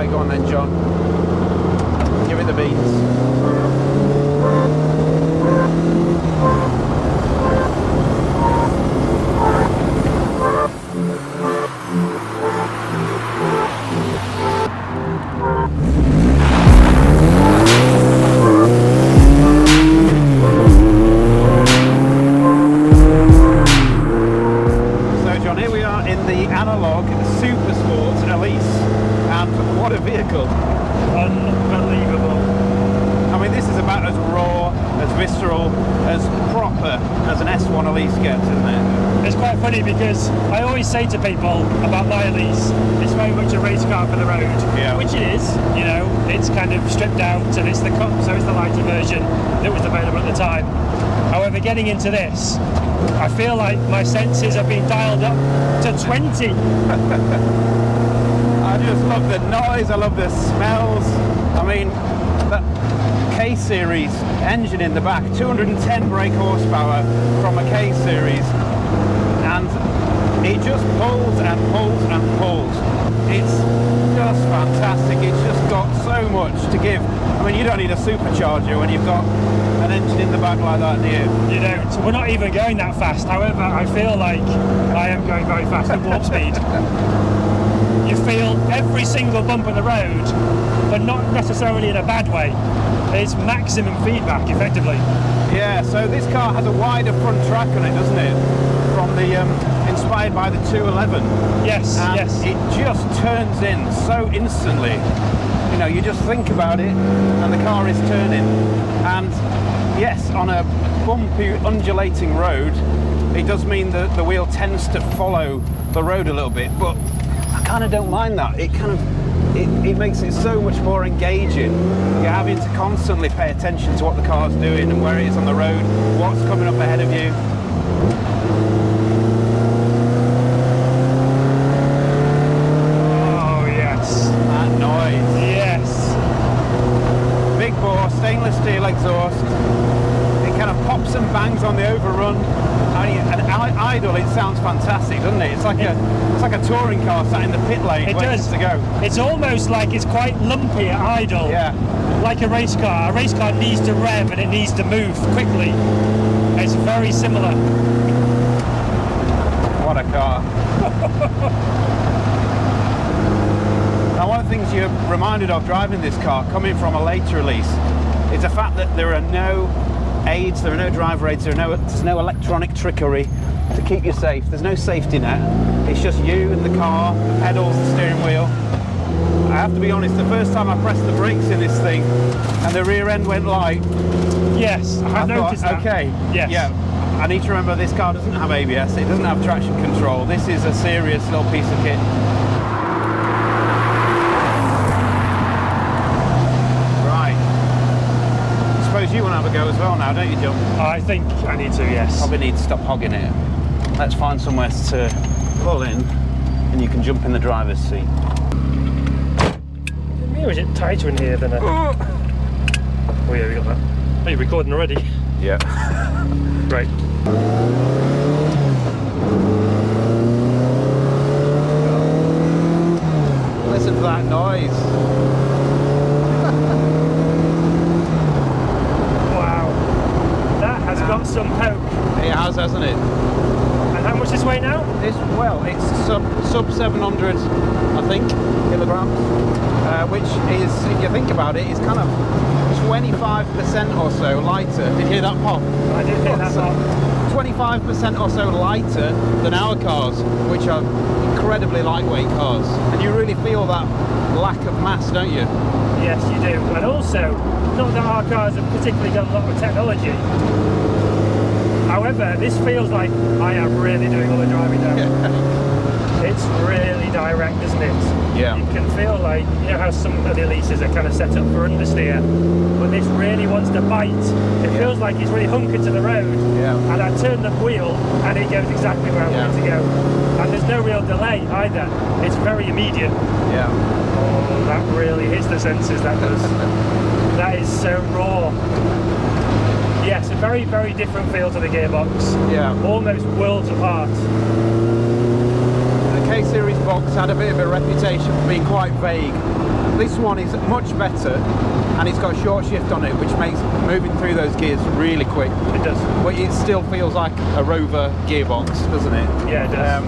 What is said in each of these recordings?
Right, go on then, John. Give it the beats. Analogue SuperSport Elise, and what a vehicle! Unbelievable. I mean, this is about as raw, as visceral, as proper as an S1 Elise gets, isn't it? It's quite funny because I always say to people about my Elise, it's very much a race car for the road, which it is. You know, it's kind of stripped out and it's the cup, so it's the lighter version that was available at the time. However, getting into this, I feel like my senses have been dialed up to 20. I just love the noise, I love the smells. I mean, that K-Series engine in the back, 210 brake horsepower from a K-Series, and it just pulls and pulls and pulls. It's just fantastic. It's just got so much to give. I mean, you don't need a supercharger when you've got an engine in the back like that, do you? You don't. So we're not even going that fast. However, I feel like I am going very fast at warp speed. You feel every single bump on the road, but not necessarily in a bad way. It's maximum feedback, effectively. Yeah, so this car has a wider front track on it, doesn't it? From the, inspired by the 211. Yes, and yes. It just turns in so instantly. You know, you just think about it, and the car is turning. And yes, on a bumpy, undulating road, it does mean that the wheel tends to follow the road a little bit, but I kind of don't mind that. It kind of, it makes it so much more engaging. You're having to constantly pay attention to what the car's doing and where it is on the road, what's coming up ahead of you. Oh, yes. That noise. Yes. Big bore, stainless steel exhaust. It kind of pops and bangs on the overrun. And idle, it sounds fantastic, doesn't it? It's like a touring car sat in the pit lane waiting to go. It's almost like it's quite lumpy at idle. Yeah. Like a race car. A race car needs to rev and it needs to move quickly. It's very similar. What a car. Now, one of the things you're reminded of driving this car, coming from a later Elise, is the fact that there are no aids, there are no driver aids, there's no electronic trickery to keep you safe. There's no safety net. It's just you and the car, the pedals, the steering wheel. I have to be honest, the first time I pressed the brakes in this thing and the rear end went light. Yes, I noticed that. Okay, yes. Yeah, I need to remember this car doesn't have ABS, it doesn't have traction control. This is a serious little piece of kit. You want to have a go as well now, don't you, John? I think I need to, yes. Probably need to stop hogging it. Let's find somewhere to pull in and you can jump in the driver's seat. Or is it tighter in here than a... Oh yeah, we got that. Oh, you're recording already? Yeah. Great. Listen to that noise. Got some poke. It has, hasn't it? And how much this weigh now? It's sub 700, I think, kilograms, which is, if you think about it, is kind of 25% or so lighter. Did you hear that pop? I did hear that pop. 25% or so lighter than our cars, which are incredibly lightweight cars. And you really feel that lack of mass, don't you? Yes, you do. And also, not that our cars have particularly got a lot of technology. However, this feels like I am really doing all the driving now. It's really direct, isn't it? Yeah. You can feel like, you know how some of the Elises are kind of set up for understeer, but this really wants to bite. It feels like it's really hunkered to the road. Yeah. And I turn the wheel and it goes exactly where I want it to go. And there's no real delay either. It's very immediate. Yeah. Oh, that really hits the senses, that does. That is so raw. Yes, a very, very different feel to the gearbox. Yeah. Almost worlds apart. The K-Series box had a bit of a reputation for being quite vague. This one is much better, and it's got a short shift on it, which makes moving through those gears really quick. It does. But it still feels like a Rover gearbox, doesn't it? Yeah, it does.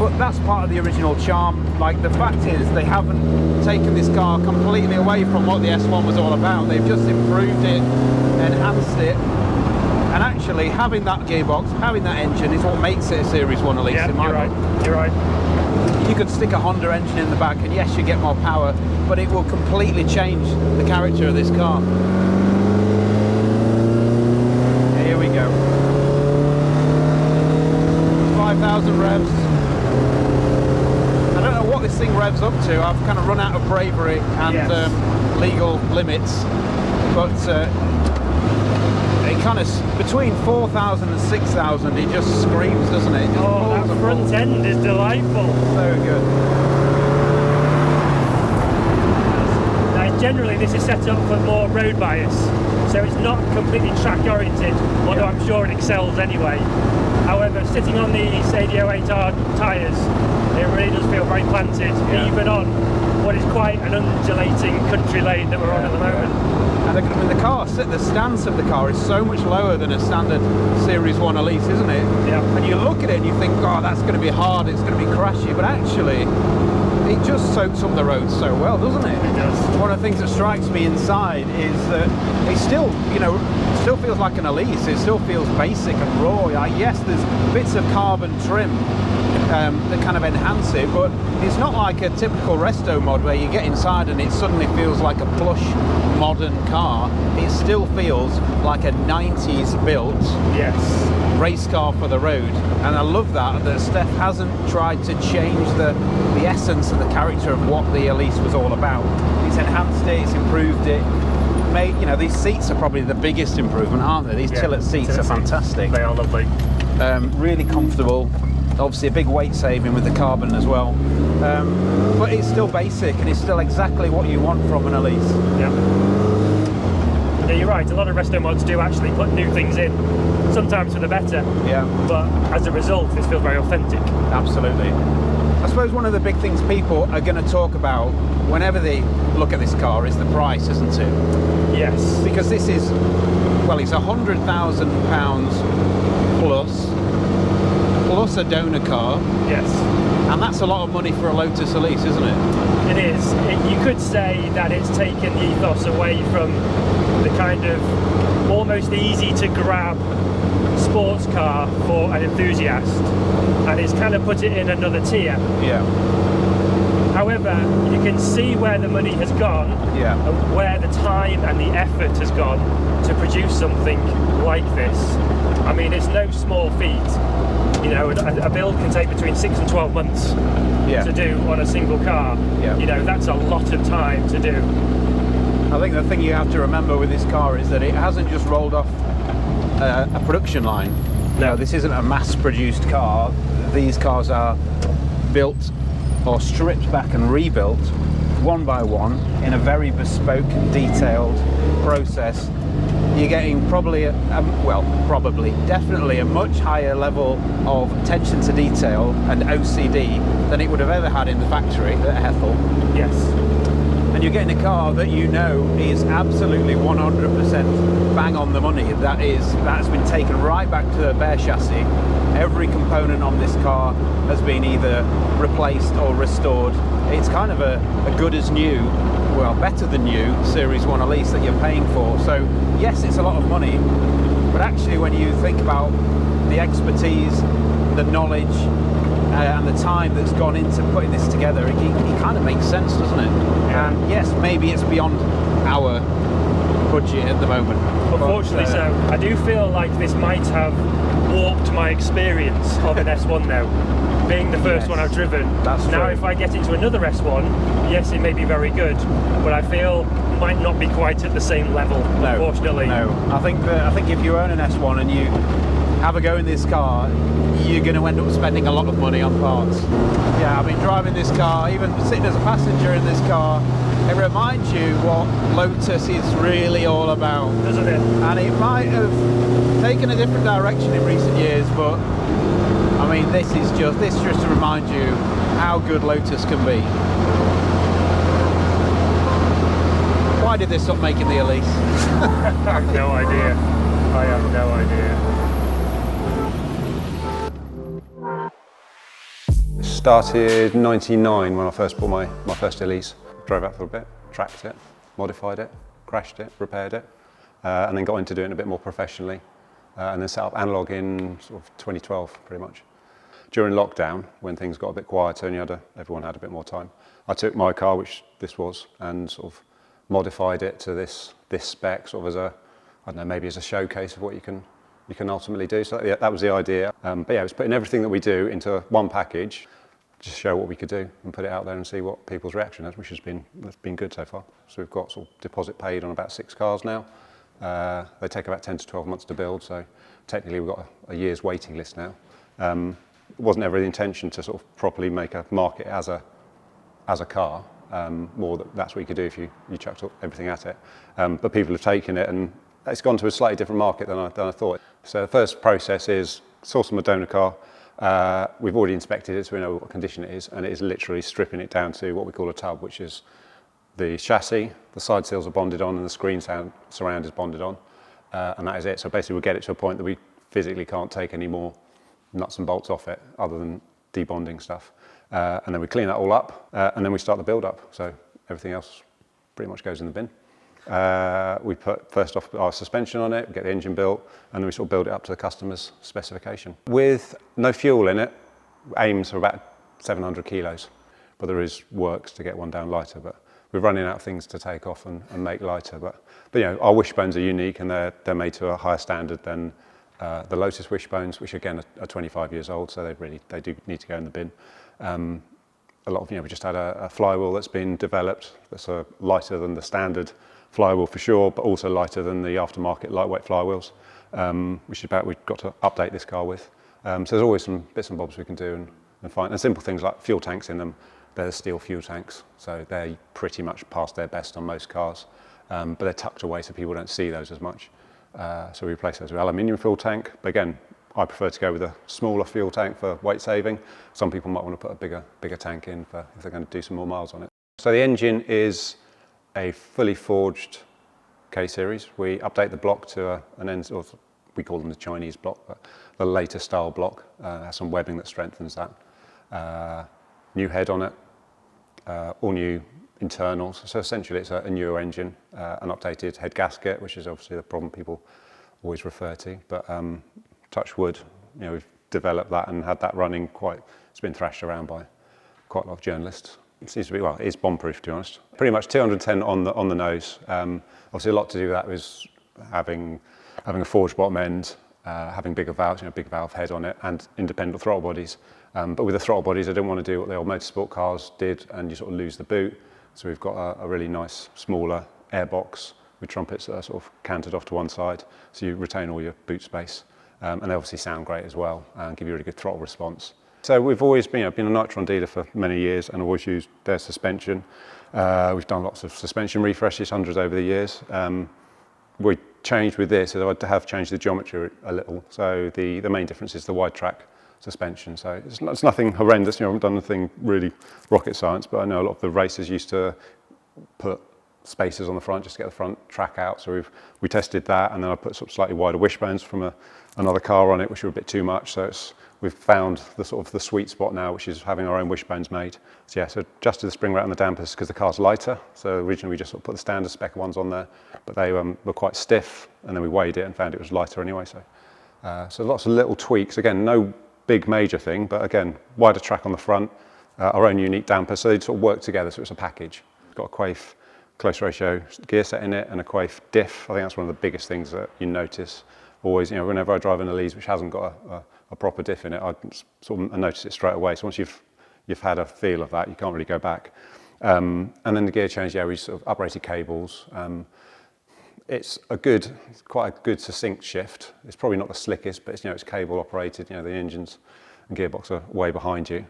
But that's part of the original charm. Like, the fact is, they haven't taken this car completely away from what the S1 was all about. They've just improved it, enhanced it, and actually having that gearbox, having that engine is what makes it a Series 1 Elise. Yeah, you're right. You're right. You could stick a Honda engine in the back, and yes, you get more power, but it will completely change the character of this car. Here we go. 5,000 revs. I don't know what this thing revs up to. I've kind of run out of bravery and legal limits, but it kind of, between 4,000 and 6,000, it just screams, doesn't it? Oh, that front end is delightful. So good. Now, generally, this is set up for more road bias, so it's not completely track oriented, although I'm sure it excels anyway. However, sitting on these 88R tyres, it really does feel very planted, even on what is quite an undulating country lane that we're on at the moment. And the car, the stance of the car is so much lower than a standard Series 1 Elise, isn't it? Yeah. And you look at it and you think, oh, that's going to be hard, it's going to be crashy, but actually, it just soaks up the road so well, doesn't it? It does. One of the things that strikes me inside is that it still, still feels like an Elise. It still feels basic and raw. Like, yes, there's bits of carbon trim that kind of enhance it, but it's not like a typical resto mod where you get inside and it suddenly feels like a plush modern car. It still feels like a 90s built race car for the road, and I love that Steph hasn't tried to change the essence and the character of what the Elise was all about. He's enhanced it, he's improved it, made, these seats are probably the biggest improvement, aren't they? These Tillet seats are fantastic. They are lovely. Really comfortable. Obviously a big weight saving with the carbon as well, but it's still basic and it's still exactly what you want from an Elise. Yeah, you're right, a lot of resto mods do actually put new things in, sometimes for the better, but as a result this feels very authentic. Absolutely. I suppose one of the big things people are going to talk about whenever they look at this car is the price, isn't it? Yes. Because this is, well, it's £100,000 plus a donor car. Yes. And that's a lot of money for a Lotus Elise, isn't it? It is. You could say that it's taken the ethos away from the kind of almost easy to grab sports car for an enthusiast, and it's kind of put it in another tier. Yeah. However, you can see where the money has gone, and where the time and the effort has gone to produce something like this. I mean, it's no small feat. A build can take between 6 and 12 months to do on a single car. That's a lot of time to do. I think the thing you have to remember with this car is that it hasn't just rolled off a production line. No, this isn't a mass-produced car. These cars are built or stripped back and rebuilt one by one in a very bespoke, detailed process. You're getting probably definitely a much higher level of attention to detail and OCD than it would have ever had in the factory at Hethel. Yes. And you're getting a car that is absolutely 100% bang on the money. That's been taken right back to the bare chassis. Every component on this car has been either replaced or restored. It's kind of a good as new, well, better than new Series 1 Elise that you're paying for. So yes, it's a lot of money, but actually when you think about the expertise, the knowledge, and the time that's gone into putting this together, it kind of makes sense, doesn't it? Yeah. And yes, maybe it's beyond our budget at the moment. Unfortunately so. I do feel like this might have warped my experience of an S1 now. Being the first one I've driven. That's now true. If I get into another S1, yes, it may be very good, but I feel might not be quite at the same level, unfortunately. No, I think if you own an S1 and you have a go in this car, you're going to end up spending a lot of money on parts. Yeah, I've been driving this car, even sitting as a passenger in this car, it reminds you what Lotus is really all about. Doesn't it? And it might have taken a different direction in recent years, but I mean, this just to remind you how good Lotus can be. did they stop making the Elise? I have no idea. I have no idea. Started 99 when I first bought my first Elise. Drove out for a bit, tracked it, modified it, crashed it, repaired it, and then got into doing it a bit more professionally, and then set up Analogue in sort of 2012 pretty much. During lockdown, when things got a bit quieter and everyone had a bit more time, I took my car, which this was, and sort of modified it to this spec, sort of as a, I don't know, maybe as a showcase of what you can ultimately do. So yeah, that was the idea. But yeah, it was putting everything that we do into one package, just show what we could do and put it out there and see what people's reaction is, which has been good so far. So we've got sort of deposit paid on about 6 cars now. They take about 10 to 12 months to build, so technically we've got a year's waiting list now. It wasn't ever the intention to sort of properly make a market as a car. More that's what you could do if you chucked everything at it. But people have taken it and it's gone to a slightly different market than I thought. So the first process is source from a donor car. We've already inspected it, so we know what condition it is, and it is literally stripping it down to what we call a tub, which is the chassis, the side seals are bonded on, and the screen surround is bonded on, and that is it. So basically we'll get it to a point that we physically can't take any more nuts and bolts off it other than debonding stuff. And then we clean that all up, and then we start the build up. So everything else pretty much goes in the bin. We put first off our suspension on it, we get the engine built, and then we sort of build it up to the customer's specification. With no fuel in it, aims for about 700 kilos, but there is works to get one down lighter, but we're running out of things to take off and make lighter. But you know, our wishbones are unique and they're made to a higher standard than the Lotus wishbones, which again are 25 years old, so they do need to go in the bin. A lot of, we just had a flywheel that's been developed that's lighter than the standard flywheel for sure, but also lighter than the aftermarket lightweight flywheels, which is about we've got to update this car with. So there's always some bits and bobs we can do and find. And simple things like fuel tanks in them, they're steel fuel tanks, so they're pretty much past their best on most cars, but they're tucked away so people don't see those as much. So we replace those with aluminium fuel tank, but again, I prefer to go with a smaller fuel tank for weight saving. Some people might want to put a bigger tank in if they're going to do some more miles on it. So the engine is a fully forged K-series. We update the block to we call them the Chinese block, but the later style block. Has some webbing that strengthens that. New head on it, all new internals. So essentially it's a newer engine, an updated head gasket, which is obviously the problem people always refer to. But touch wood, we've developed that and had that running it's been thrashed around by quite a lot of journalists. It seems to be, well, it is bomb-proof, to be honest. Pretty much 210 on the nose. Obviously a lot to do with that was having a forged bottom end, having bigger valves, big valve head on it, and independent throttle bodies. But with the throttle bodies, I didn't want to do what the old motorsport cars did, and you sort of lose the boot. So we've got a really nice, smaller airbox with trumpets that are sort of canted off to one side, so you retain all your boot space. And they obviously sound great as well and give you a really good throttle response. So we've always been a Nitron dealer for many years and always used their suspension. We've done lots of suspension refreshes, hundreds over the years. We changed with this, so I have changed the geometry a little. So the main difference is the wide track suspension. So it's nothing horrendous, I haven't done anything really rocket science, but I know a lot of the racers used to put spacers on the front just to get the front track out. So we tested that, and then I put sort of slightly wider wishbones from another car on it, which were a bit too much. So we've found the sweet spot now, which is having our own wishbones made. So yeah, so adjusted the spring rate on the dampers because the car's lighter. So originally we just sort of put the standard spec ones on there, but they were quite stiff, and then we weighed it and found it was lighter anyway. So lots of little tweaks. Again, no big major thing, but again, wider track on the front, our own unique damper. So they sort of work together, so it's a package. It's got a Quaife close ratio gear set in it and a Quaife diff. I think that's one of the biggest things that you notice always. Whenever I drive an Elise which hasn't got a proper diff in it, I sort of notice it straight away. So once you've had a feel of that, you can't really go back. And then the gear change, yeah, we sort of uprated cables. It's quite a good succinct shift. It's probably not the slickest, but it's cable operated. The engines and gearbox are way behind you.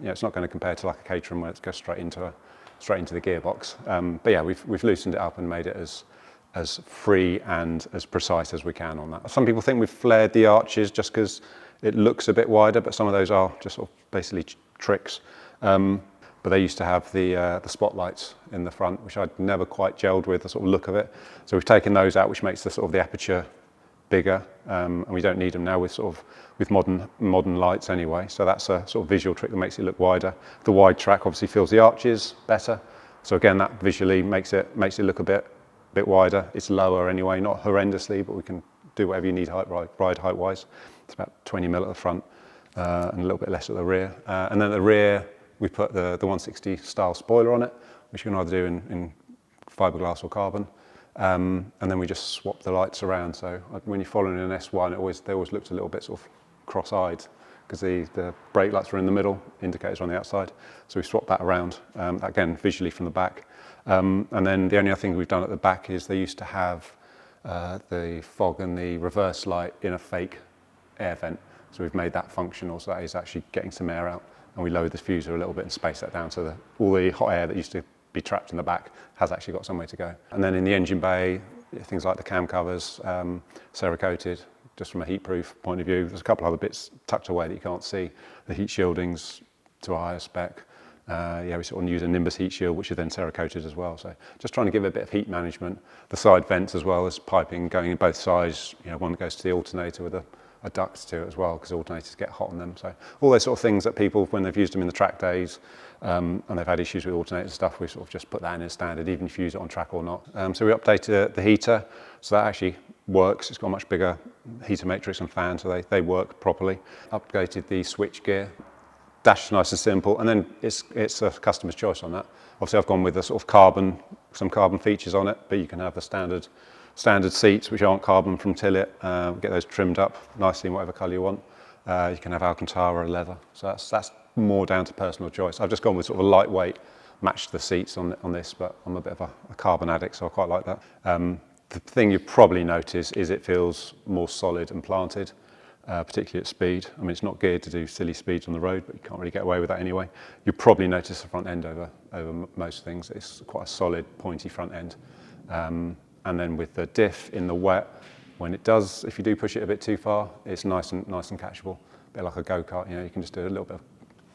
It's not going to compare to like a Caterham where it goes straight into the gearbox. But yeah, we've loosened it up and made it as free and as precise as we can on that. Some people think we've flared the arches just because it looks a bit wider, but some of those are just sort of basically tricks. but they used to have the spotlights in the front, which I'd never quite gelled with the sort of look of it. So we've taken those out, which makes the sort of the aperture bigger, and we don't need them now with modern lights anyway. So that's a sort of visual trick that makes it look wider. The wide track obviously fills the arches better. So again, that visually makes it look a bit wider. It's lower anyway, not horrendously, but we can do whatever you need ride height wise. It's about 20 mil at the front and a little bit less at the rear. And then at the rear, we put the 160 style spoiler on it, which you can either do in fiberglass or carbon. And then we just swap the lights around. So when you're following an S1, they always looked a little bit sort of cross-eyed because the brake lights are in the middle, indicators on the outside. So we swapped that around, again, visually from the back. And then the only other thing we've done at the back is they used to have the fog and the reverse light in a fake air vent. So we've made that functional, so that is actually getting some air out. And we lowered the diffuser a little bit and spaced that down so that all the hot air that used to be trapped in the back has actually got somewhere to go. And then in the engine bay, things like the cam covers, Cerakoted, just from a heat proof point of view. There's a couple other bits tucked away that you can't see. The heat shielding's to a higher spec. We sort of use a Nimbus heat shield, which is then Cerakoted as well. So just trying to give it a bit of heat management. The side vents as well as piping going in both sides. One that goes to the alternator with a duct to it as well, because alternators get hot on them. So all those sort of things that people, when they've used them in the track days, and they've had issues with alternator stuff, we sort of just put that in as standard, even if you use it on track or not. So we updated the heater, so that actually works. It's got a much bigger heater matrix and fan, so they work properly. Updated the switch gear. Dash nice and simple, and then it's a customer's choice on that. Obviously, I've gone with the sort of some carbon features on it, but you can have the standard seats, which aren't carbon from Tillit. Get those trimmed up nicely in whatever colour you want. You can have Alcantara or leather, so that's more down to personal choice. I've just gone with sort of a lightweight, matched the seats on this, but I'm a bit of a carbon addict, so I quite like that. The thing you probably notice is it feels more solid and planted. Particularly at speed. I mean, it's not geared to do silly speeds on the road, but you can't really get away with that anyway. You probably notice the front end over most things. It's quite a solid, pointy front end. And then with the diff in the wet, when it does, if you do push it a bit too far, it's nice and catchable. A bit like a go-kart, you can just do a little bit of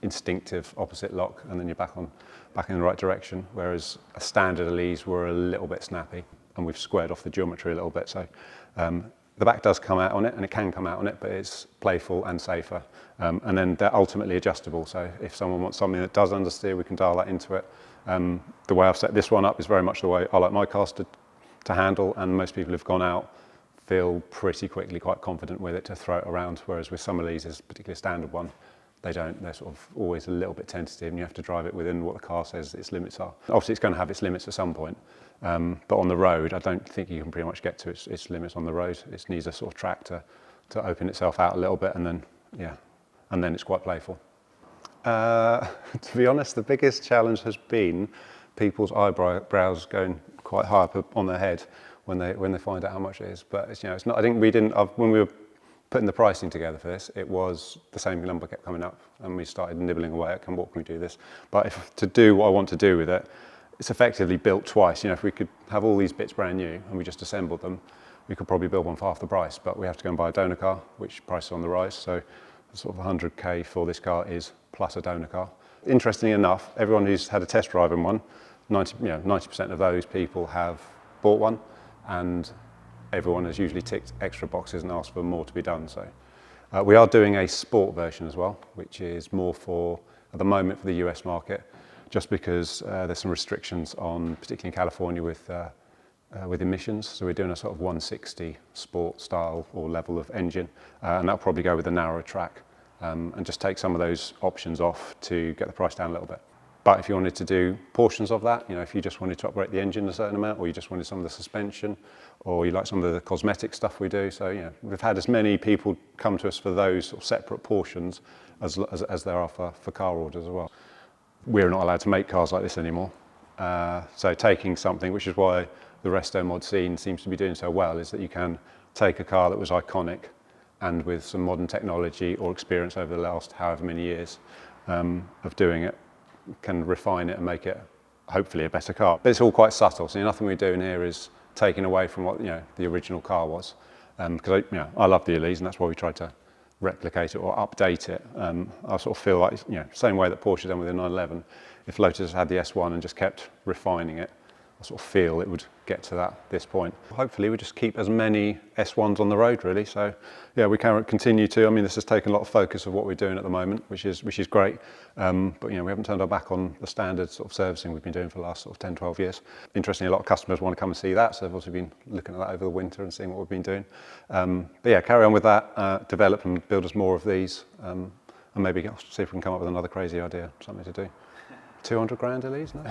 instinctive opposite lock, and then you're back in the right direction. Whereas a standard Elise, we're a little bit snappy, and we've squared off the geometry a little bit. So. The back does come out on it, and it can come out on it, but it's playful and safer. And then they're ultimately adjustable. So if someone wants something that does understeer, we can dial that into it. The way I've set this one up is very much the way I like my cars to handle, and most people who've gone out feel pretty quickly quite confident with it to throw it around, whereas with some of these, particularly a standard one, they don't. They're sort of always a little bit tentative, and you have to drive it within what the car says its limits are. Obviously, it's going to have its limits at some point. But on the road, I don't think you can pretty much get to its limits on the road. It needs a sort of track to open itself out a little bit, and then it's quite playful. To be honest, the biggest challenge has been people's eyebrows going quite high up on their head when they find out how much it is. But it's not. I think when we were putting the pricing together for this, it was the same number kept coming up, and we started nibbling away at what can we do this. But to do what I want to do with it, it's effectively built twice. If we could have all these bits brand new and we just assembled them, we could probably build one for half the price, but we have to go and buy a donor car, which price is on the rise. So sort of 100k for this car is plus a donor car. Interestingly enough, everyone who's had a test drive in one, 90% of those people have bought one, and everyone has usually ticked extra boxes and asked for more to be done. So we are doing a sport version as well, which is more at the moment for the US market, just because there's some restrictions on, particularly in California, with emissions. So we're doing a sort of 160 sport style or level of engine, and that'll probably go with a narrower track, and just take some of those options off to get the price down a little bit. But if you wanted to do portions of that, if you just wanted to upgrade the engine a certain amount, or you just wanted some of the suspension, or you like some of the cosmetic stuff we do. So we've had as many people come to us for those sort of separate portions as there are for car orders as well. We're not allowed to make cars like this anymore. So taking something, which is why the resto mod scene seems to be doing so well, is that you can take a car that was iconic and with some modern technology or experience over the last however many years of doing it, can refine it and make it hopefully a better car. But it's all quite subtle, so nothing we're doing here is taking away from what the original car was. Because I love the Elise, and that's why we tried to replicate it or update it. I sort of feel like, same way that Porsche done with the 911, if Lotus had the S1 and just kept refining it, I sort of feel it would get to this point. Hopefully we just keep as many S1s on the road really. So yeah, we can continue to, I mean, this has taken a lot of focus of what we're doing at the moment, which is great. But you know, we haven't turned our back on the standard sort of servicing we've been doing for the last sort of 10, 12 years. Interestingly, a lot of customers want to come and see that. So they've also been looking at that over the winter and seeing what we've been doing. But yeah, carry on with that, develop and build us more of these. And maybe see if we can come up with another crazy idea, something to do. 200 grand Elise, no?